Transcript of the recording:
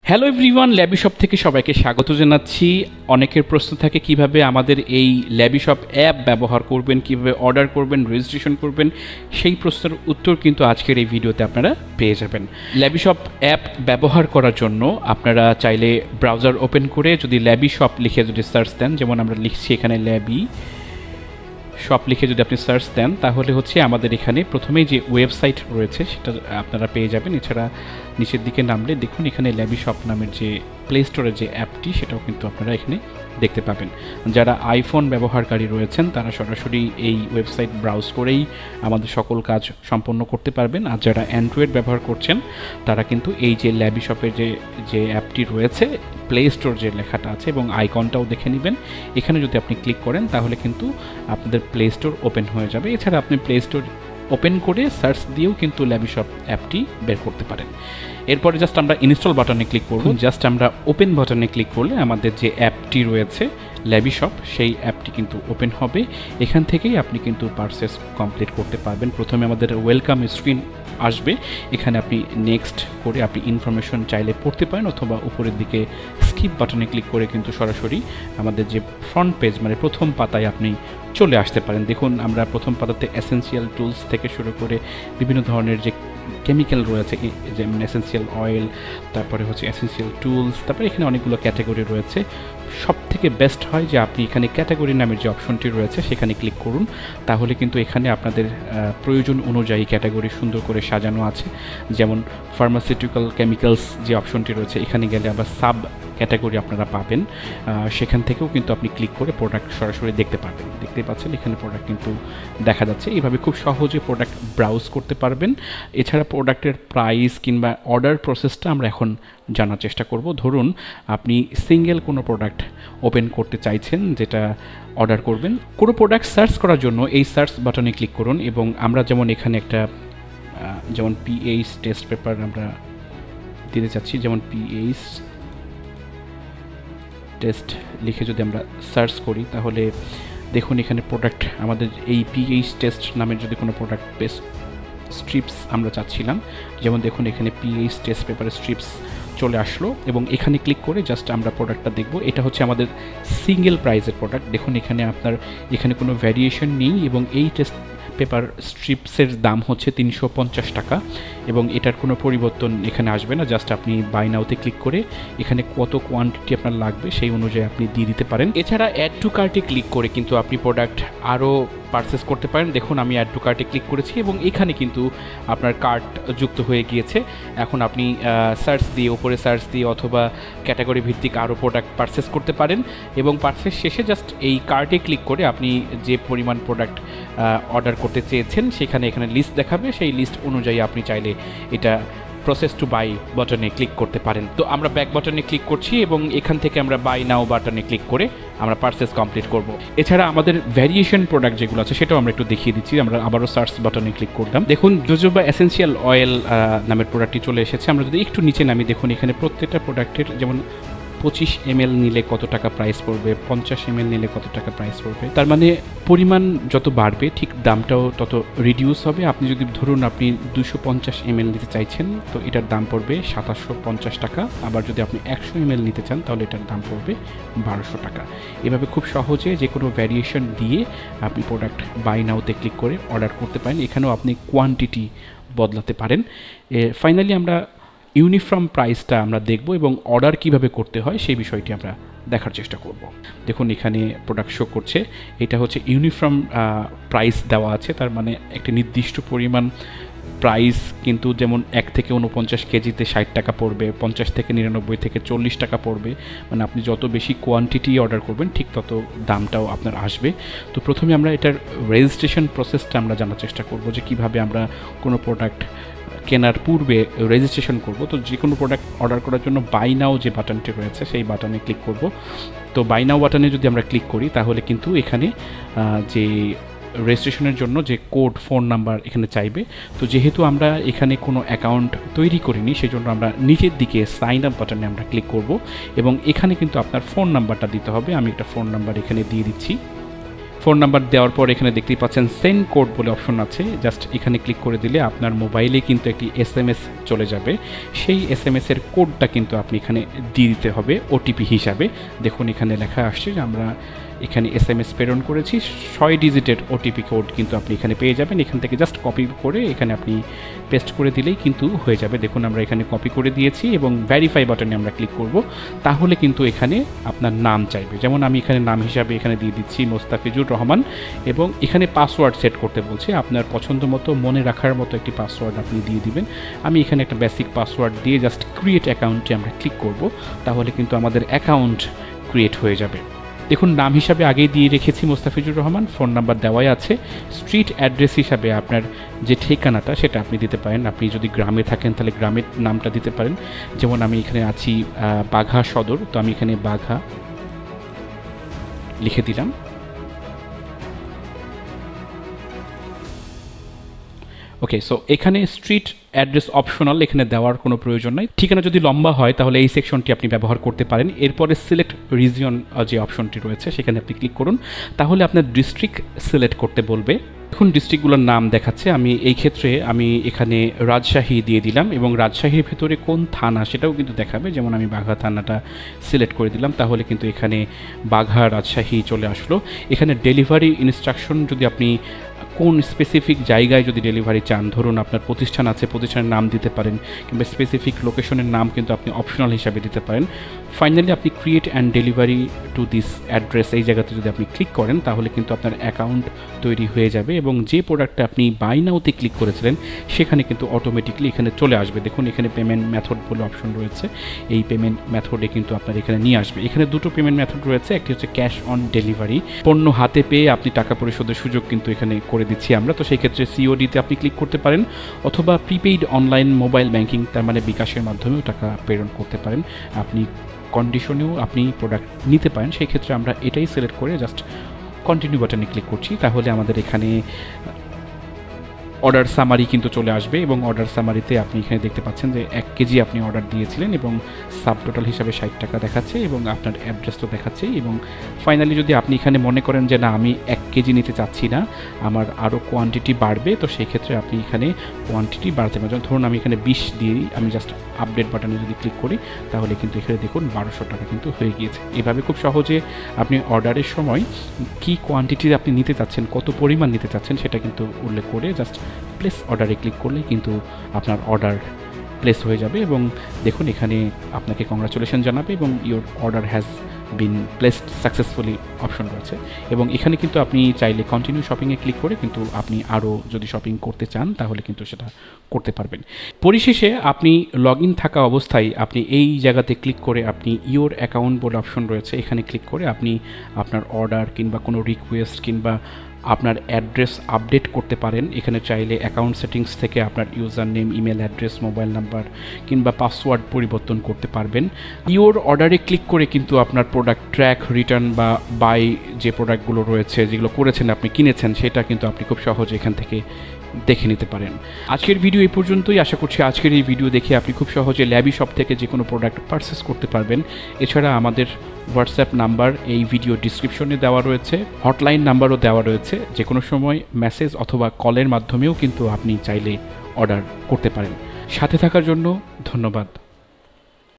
Hello everyone, ল্যাবি shop থেকে সবাইকে স্বাগত জানাচ্ছি। অনেকের প্রশ্ন থাকে কিভাবে আমাদের এই ল্যাবি শপ অ্যাপ ব্যবহার করবেন, কিভাবে অর্ডার করবেন, রেজিস্ট্রেশন করবেন, সেই প্রশ্নের উত্তর কিন্তু আজকের এই ভিডিওতে আপনারা পেয়ে যাবেন। ল্যাবি শপ অ্যাপ ব্যবহার করার জন্য আপনারা চাইলে ব্রাউজার ওপেন করে যদি ল্যাবি শপ লিখে যদি সার্চ দেন, যেমন আমরা লিখছি এখানে ল্যাবি শপ লিখে যদি আপনি সার্চ দেন, তাহলে হচ্ছে আমাদের এখানে প্রথমেই যে ওয়েবসাইট রয়েছে সেটা আপনারা পেয়ে যাবেন। এছাড়া নিচের দিকে নামলে দেখুন এখানে ল্যাবি শপ নামের যে প্লে স্টোরের যে অ্যাপটি সেটাও কিন্তু আপনারা এখানে দেখতে পাবেন। যারা আইফোন ব্যবহারকারী রয়েছেন তারা সরাসরি এই ওয়েবসাইট ব্রাউজ করেই আমাদের সকল কাজ সম্পন্ন করতে পারবেন। আর যারা অ্যান্ড্রয়েড ব্যবহার করছেন তারা কিন্তু এই যে ল্যাবি শপের যে অ্যাপটি রয়েছে, প্লে স্টোর যে লেখাটা আছে এবং আইকনটাও দেখে নেবেন। এখানে যদি আপনি ক্লিক করেন তাহলে কিন্তু আপনাদের প্লে স্টোর ওপেন হয়ে যাবে। এছাড়া আপনি প্লে স্টোর ওপেন করে সার্চ দিয়েও কিন্তু ল্যাবি শপ অ্যাপটি বের করতে পারেন। এরপরে জাস্ট আমরা ইনস্টল বাটনে ক্লিক করব। জাস্ট আমরা ওপেন বাটনে ক্লিক করলে আমাদের যে অ্যাপটি রয়েছে ল্যাবি শপ, সেই অ্যাপটি কিন্তু ওপেন হবে। এখান থেকেই আপনি কিন্তু পারচেস কমপ্লিট করতে পারবেন। প্রথমে আমাদের ওয়েলকাম স্ক্রিন আসবে, এখানে আপনি নেক্সট করে আপনি ইনফরমেশন চাইলে পড়তে পারেন, অথবা উপরের দিকে স্কিপ বাটনে ক্লিক করে কিন্তু সরাসরি আমাদের যে ফ্রন্ট পেজ মানে প্রথম পাতায় আপনি চলে আসতে পারেন। দেখুন আমরা প্রথম পাতাতে এসেনশিয়াল টুলস থেকে শুরু করে বিভিন্ন ধরনের যে কেমিক্যাল রয়েছে, যেমন এসেনশিয়াল অয়েল, তারপরে হচ্ছে এসেনশিয়াল টুলস, তারপরে এখানে অনেকগুলো ক্যাটাগরি রয়েছে। সব থেকে বেস্ট হয় যে আপনি এখানে ক্যাটাগরি নামের যে অপশনটি রয়েছে সেখানে ক্লিক করুন, তাহলে কিন্তু এখানে আপনাদের প্রয়োজন অনুযায়ী ক্যাটাগরি সুন্দর করে সাজানো আছে। যেমন ফার্মাসিউটিক্যাল কেমিক্যালস যে অপশনটি রয়েছে, এখানে গেলে আবার সাব ক্যাটাগরি আপনারা পাবেন, সেখান থেকেও কিন্তু আপনি ক্লিক করে প্রোডাক্ট সরাসরি দেখতে পারবেন। দেখতে পাচ্ছেন এখানে প্রোডাক্ট কিন্তু দেখা যাচ্ছে। এইভাবে খুব সহজে প্রোডাক্ট ব্রাউজ করতে পারবেন। এছাড়া প্রোডাক্টের প্রাইস কিংবা অর্ডার প্রসেসটা আমরা এখন জানার চেষ্টা করব। ধরুন আপনি সিঙ্গেল কোনো প্রোডাক্ট ওপেন করতে চাইছেন যেটা অর্ডার করবেন। কোনো প্রোডাক্ট সার্চ করার জন্য এই সার্চ বাটনে ক্লিক করুন এবং আমরা যেমন এখানে একটা যেমন পিএইচ টেস্ট পেপার আমরা দিতে চাচ্ছি, যেমন পিএইচ টেস্ট লিখে যদি আমরা সার্চ করি তাহলে দেখুন এখানে প্রোডাক্ট আমাদের এই পিএইচ টেস্ট নামের যদি কোনো প্রোডাক্ট বেস স্ট্রিপস আমরা চাচ্ছিলাম, যেমন দেখুন এখানে পিএইচ টেস্ট পেপারের স্ট্রিপস চলে আসলো এবং এখানে ক্লিক করে জাস্ট আমরা প্রোডাক্টটা দেখব। এটা হচ্ছে আমাদের সিঙ্গেল প্রাইজের প্রোডাক্ট। দেখুন এখানে আপনার এখানে কোনো ভ্যারিয়েশন নেই এবং এই টেস্ট পেপার স্ট্রিপসের দাম হচ্ছে 350 টাকা এবং এটার কোনো পরিবর্তন এখানে আসবে না। জাস্ট আপনি বাই নাওতে ক্লিক করে এখানে কত কোয়ান্টিটি আপনার লাগবে সেই অনুযায়ী আপনি দিয়ে দিতে পারেন। এছাড়া অ্যাড টু কার্টে ক্লিক করে কিন্তু আপনি প্রোডাক্ট আরও পারচেস করতে পারেন। দেখুন আমি অ্যাড টু কার্টে ক্লিক করেছি এবং এখানে কিন্তু আপনার কার্ট যুক্ত হয়ে গিয়েছে। এখন আপনি সার্চ দিয়ে উপরে সার্চ দিয়ে অথবা ক্যাটাগরি ভিত্তিক আরও প্রোডাক্ট পারচেস করতে পারেন এবং পারচেস শেষে জাস্ট এই কার্টে ক্লিক করে আপনি যে পরিমাণ প্রোডাক্ট অর্ডার করতে চেয়েছেন সেখানে এখানে লিস্ট দেখাবে, সেই লিস্ট অনুযায়ী আপনি চাইলে এটা প্রসেস টু বাই বাটনে ক্লিক করতে পারেন। তো আমরা ব্যাক বাটনে ক্লিক করছি এবং এখান থেকে আমরা বাই নাও বাটনে ক্লিক করে আমরা পারচেস কমপ্লিট করব। এছাড়া আমাদের ভ্যারিয়েশন প্রোডাক্ট যেগুলো আছে সেটাও আমরা একটু দেখিয়ে দিচ্ছি। আমরা আবারও সার্চ বাটনে ক্লিক করলাম, দেখুন জোজোবা এসেনশিয়াল অয়েল নামের প্রোডাক্টটি চলে এসেছে। আমরা যদি একটু নিচে নামি দেখুন এখানে প্রত্যেকটা প্রোডাক্টের যেমন 25 ml নিলে কত টাকা প্রাইস পড়বে, 50 ml নিলে কত টাকা প্রাইস পড়বে। তার মানে পরিমাণ যত বাড়বে ঠিক দামটাও তত রিডিউস হবে। আপনি যদি ধরুন আপনি 250 ml নিতে চাইছেন তো এটার দাম পড়বে 2750 টাকা। আবার যদি আপনি 100 ml নিতে চান তাহলে এটার দাম পড়বে 1200 টাকা। এভাবে খুব সহজে যে কোনো ভ্যারিয়েশন দিয়ে আপনি প্রোডাক্ট বাই নাওতে ক্লিক করে অর্ডার করতে পারেন। এখানেও আপনি কোয়ান্টিটি বদলাতে পারেন। ফাইনালি আমরা ইউনিফর্ম প্রাইসটা আমরা দেখব এবং অর্ডার কিভাবে করতে হয় সেই বিষয়টি আমরা দেখার চেষ্টা করব। দেখুন এখানে প্রোডাক্ট শো করছে, এটা হচ্ছে ইউনিফর্ম প্রাইস দেওয়া আছে, তার মানে একটা নির্দিষ্ট পরিমাণ প্রাইস কিন্তু যেমন 1 থেকে 49 কেজিতে 60 টাকা পড়বে, 50 থেকে 99 থেকে 40 টাকা পড়বে। মানে আপনি যত বেশি কোয়ান্টিটি অর্ডার করবেন ঠিক তত দামটাও আপনার আসবে। তো প্রথমে আমরা এটার রেজিস্ট্রেশন প্রসেসটা আমরা জানার চেষ্টা করব যে কিভাবে আমরা কোনো প্রোডাক্ট কেনার পূর্বে রেজিস্ট্রেশন করব। তো যে কোনো প্রোডাক্ট অর্ডার করার জন্য বাই নাও যে বাটনটি রয়েছে সেই বাটনে ক্লিক করব। তো বাই নাও বাটনে যদি আমরা ক্লিক করি তাহলে কিন্তু এখানে যে রেজিস্ট্রেশনের জন্য যে কোড ফোন নাম্বার এখানে চাইবে। তো যেহেতু আমরা এখানে কোনো অ্যাকাউন্ট তৈরি করিনি সেজন্য আমরা নিচের দিকে সাইন আপ বাটনে আমরা ক্লিক করব এবং এখানে কিন্তু আপনার ফোন নাম্বারটা দিতে হবে। আমি একটা ফোন নাম্বার এখানে দিয়ে দিচ্ছি। ফোন নাম্বার দেওয়ার পর এখানে দেখতেই পাচ্ছেন সেন্ড কোড বলে অপশন আছে, জাস্ট এখানে ক্লিক করে দিলে আপনার মোবাইলে কিন্তু একটি SMS চলে যাবে। সেই SMS এর কোডটা কিন্তু আপনি এখানে দিয়ে দিতে হবে ওটিপি হিসাবে। দেখুন এখানে লেখা আসছে যে আমরা এখানে SMS প্রেরণ করেছি, 6 ডিজিটের ওটিপি কোড কিন্তু আপনি এখানে পেয়ে যাবেন। এখান থেকে জাস্ট কপি করে এখানে আপনি পেস্ট করে দিলেই কিন্তু হয়ে যাবে। দেখুন আমরা এখানে কপি করে দিয়েছি এবং ভেরিফাই বাটনে আমরা ক্লিক করব, তাহলে কিন্তু এখানে আপনার নাম চাইবে। যেমন আমি এখানে নাম হিসাবে এখানে দিয়ে দিচ্ছি মোস্তাফিজুর রহমান, এবং এখানে পাসওয়ার্ড সেট করতে বলছে। আপনার পছন্দ মতো মনে রাখার মতো একটি পাসওয়ার্ড আপনি দিয়ে দিবেন। আমি এখানে একটা বেসিক পাসওয়ার্ড দিয়ে জাস্ট ক্রিয়েট অ্যাকাউন্টে আমরা ক্লিক করব, তাহলে কিন্তু আমাদের অ্যাকাউন্ট ক্রিয়েট হয়ে যাবে। দেখুন নাম হিসাবে আগেই দিয়ে রেখেছি মোস্তাফিজুর রহমান, ফোন নাম্বার দেওয়াই আছে। স্ট্রিট অ্যাড্রেস হিসাবে আপনার যে ঠিকানাটা সেটা আপনি দিতে পারেন। আপনি যদি গ্রামে থাকেন তাহলে গ্রামের নামটা দিতে পারেন। যেমন আমি এখানে আছি বাঘা সদর, তো আমি এখানে বাঘা লিখে দিলাম। ওকে, সো এখানে স্ট্রিট অ্যাড্রেস অপশনাল, এখানে দেওয়ার কোনো প্রয়োজন নাই। ঠিকানা যদি লম্বা হয় তাহলে এই সেকশনটি আপনি ব্যবহার করতে পারেন। এরপরে সিলেক্ট রিজিয়ন যে অপশনটি রয়েছে সেখানে আপনি ক্লিক করুন, তাহলে আপনার ডিস্ট্রিক্ট সিলেক্ট করতে বলবে। এখন ডিস্ট্রিক্টগুলোর নাম দেখাচ্ছে, আমি এই ক্ষেত্রে আমি এখানে রাজশাহী দিয়ে দিলাম, এবং রাজশাহীর ভেতরে কোন থানা সেটাও কিন্তু দেখাবে। যেমন আমি বাঘা থানাটা সিলেক্ট করে দিলাম, তাহলে কিন্তু এখানে বাঘা রাজশাহী চলে আসলো। এখানে ডেলিভারি ইনস্ট্রাকশন যদি আপনি কোন স্পেসিফিক জায়গায় যদি ডেলিভারি চান, ধরুন আপনার প্রতিষ্ঠান আছে, প্রতিষ্ঠানের নাম দিতে পারেন, কিংবা স্পেসিফিক লোকেশনের নাম কিন্তু আপনি অপশনাল হিসাবে দিতে পারেন। ফাইনালি আপনি create and delivery to this address এই জায়গাতে যদি আপনি ক্লিক করেন, তাহলে কিন্তু আপনার অ্যাকাউন্ট তৈরি হয়ে যাবে, এবং যে প্রোডাক্টটা আপনি বাই নাওতে ক্লিক করেছিলেন সেখানে কিন্তু অটোমেটিকলি এখানে চলে আসবে। দেখুন এখানে পেমেন্ট মেথড বলে অপশন রয়েছে, এই পেমেন্ট মেথডে কিন্তু আপনার এখানে নিয়ে আসবে। এখানে দুটো পেমেন্ট মেথড রয়েছে, একটি হচ্ছে ক্যাশ অন ডেলিভারি, পণ্য হাতে পেয়ে আপনি টাকা পরিশোধের সুযোগ কিন্তু এখানে করে দিচ্ছি আমরা। তো সেই ক্ষেত্রে COD-তে আপনি ক্লিক করতে পারেন, অথবা প্রিপেইড অনলাইন মোবাইল ব্যাংকিং, তার মানে বিকাশের মাধ্যমেও টাকা প্রেরণ করতে পারেন। আপনি কন্ডিশনেও আপনি প্রোডাক্ট নিতে পারেন। সেই ক্ষেত্রে আমরা এটাই সিলেক্ট করে জাস্ট কন্টিনিউ বাটনে ক্লিক করছি, তাহলে আমাদের এখানে অর্ডার সামারি কিন্তু চলে আসবে, এবং অর্ডার সামারিতে আপনি এখানে দেখতে পাচ্ছেন যে 1 কেজি আপনি অর্ডার দিয়েছিলেন, এবং সাব টোটাল হিসাবে 60 টাকা দেখাচ্ছে, এবং আপনার অ্যাড্রেস তো দেখাচ্ছেই। এবং ফাইনালি যদি আপনি এখানে মনে করেন যে না আমি 1 কেজি নিতে চাচ্ছি না, আমার আরও কোয়ান্টিটি বাড়বে, তো সেই ক্ষেত্রে আপনি এখানে কোয়ান্টিটি বাড়তে পারেন। ধরুন আমি এখানে 20 দিই, আমি জাস্ট আপডেট বাটনে যদি ক্লিক করি, তাহলে কিন্তু এখানে দেখুন 1200 টাকা কিন্তু হয়ে গিয়েছে। এভাবে খুব সহজে আপনি অর্ডারের সময় কি কোয়ান্টিটি আপনি নিতে চাচ্ছেন, কত পরিমাণ নিতে চাচ্ছেন সেটা কিন্তু উল্লেখ করে জাস্ট প্লেস অর্ডারে ক্লিক করলে কিন্তু আপনার অর্ডার প্লেস হয়ে যাবে। এবং দেখুন এখানে আপনাকে কংগ্রাচুলেশন জানাবে, এবং your order has been placed successfully option রয়েছে। এবং এখানে কিন্তু আপনি চাইলে কন্টিনিউ শপিংয়ে ক্লিক করে কিন্তু আপনি আরও যদি শপিং করতে চান তাহলে কিন্তু সেটা করতে পারবেন। পরিশেষে আপনি লগ ইন থাকা অবস্থায় আপনি এই জায়গাতে ক্লিক করে আপনি ইওর অ্যাকাউন্ট বলে অপশন রয়েছে, এখানে ক্লিক করে আপনি আপনার অর্ডার কিংবা কোনো রিকোয়েস্ট কিংবা আপনার অ্যাড্রেস আপডেট করতে পারেন। এখানে চাইলে অ্যাকাউন্ট সেটিংস থেকে আপনার user name, email address, mobile number কিংবা পাসওয়ার্ড পরিবর্তন করতে পারবেন। ইওর অর্ডারে ক্লিক করে কিন্তু আপনার প্রোডাক্ট ট্র্যাক, রিটার্ন বা বাই যে প্রোডাক্টগুলো রয়েছে যেগুলো করেছেন আপনি কিনেছেন, সেটা কিন্তু আপনি খুব সহজে এখান থেকে দেখে নিতে পারেন। আজকের ভিডিও এই পর্যন্তই। আশা করছি আজকের এই ভিডিও দেখে আপনি খুব সহজে ল্যাবি শপ থেকে যে কোনো প্রোডাক্ট পারচেস করতে পারবেন। এছাড়া আমাদের হোয়াটসঅ্যাপ নাম্বার এই ভিডিও ডিসক্রিপশনে দেওয়া রয়েছে, হটলাইন নাম্বারও দেওয়া রয়েছে। যে কোনো সময় মেসেজ অথবা কলের মাধ্যমেও কিন্তু আপনি চাইলে অর্ডার করতে পারেন। সাথে থাকার জন্য ধন্যবাদ।